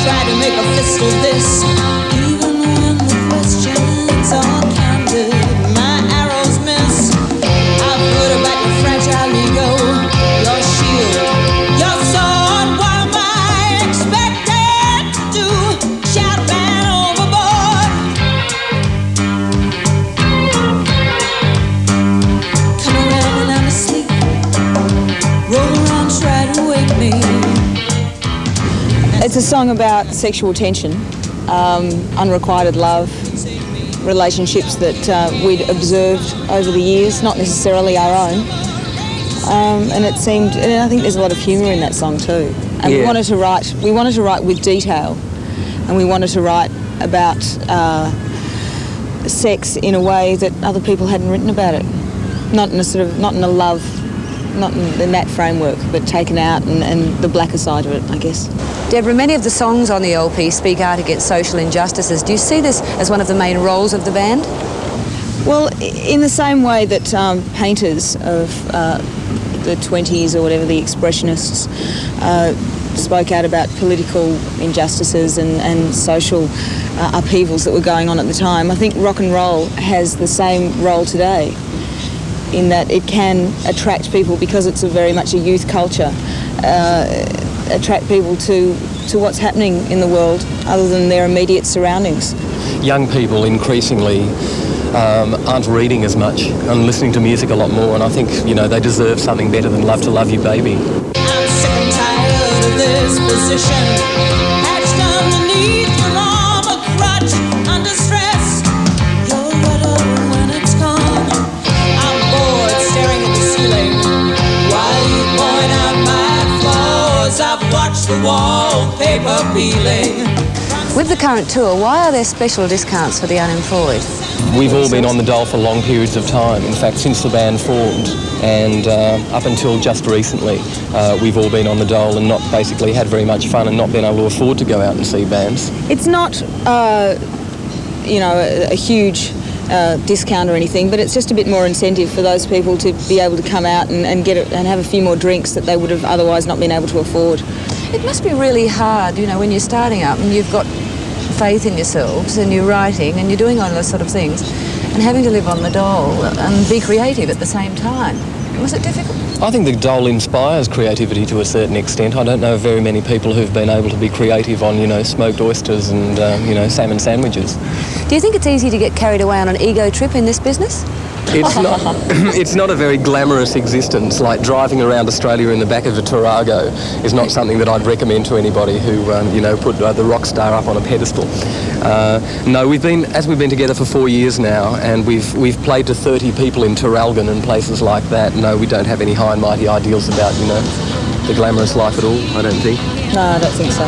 try to make a fist of this. Even when the questions are candid, my arrows miss. I've heard about your fragile ego, your shield, your sword. What am I expected to do? Shout man overboard. Come around when I'm asleep, roll around, try to wake me. It's a song about sexual tension, unrequited love, relationships that we'd observed over the years, not necessarily our own. And it seemed, and I think there's a lot of humour in that song too. And we wanted to write with detail, and we wanted to write about sex in a way that other people hadn't written about it. Not in that framework, but taken out and the blacker side of it, I guess. Deborah, many of the songs on the LP speak out against social injustices. Do you see this as one of the main roles of the band? Well, in the same way that painters of the 20s or whatever, the expressionists, spoke out about political injustices and social upheavals that were going on at the time, I think rock and roll has the same role today, in that it can attract people because it's very much a youth culture, attract people to what's happening in the world other than their immediate surroundings. Young people increasingly aren't reading as much and listening to music a lot more, and I think, you know, they deserve something better than Love to Love You Baby. I'm sick and tired of this position, hatched underneath your arm, a crutch under stress. You're better when it's gone. I'm bored staring at the ceiling while you point out my flaws. I've watched the wallpaper peeling. With the current tour, why are there special discounts for the unemployed? We've all been on the dole for long periods of time. In fact, since the band formed, and up until just recently, we've all been on the dole and not basically had very much fun and not been able to afford to go out and see bands. It's not, you know, a huge discount or anything, but it's just a bit more incentive for those people to be able to come out and get it and have a few more drinks that they would have otherwise not been able to afford. It must be really hard, you know, when you're starting up and you've got faith in yourselves and you're writing and you're doing all those sort of things and having to live on the dole and be creative at the same time. Was it difficult? I think the dole inspires creativity to a certain extent. I don't know of very many people who've been able to be creative on, you know, smoked oysters and, you know, salmon sandwiches. Do you think it's easy to get carried away on an ego trip in this business? It's not a very glamorous existence. Like driving around Australia in the back of a Tarago is not something that I'd recommend to anybody who, you know, put the rock star up on a pedestal. No, we've been together for 4 years now, and we've played to 30 people in Traralgon and places like that. No, we don't have any high and mighty ideals about, you know, the glamorous life at all, I don't think. No, I don't think so.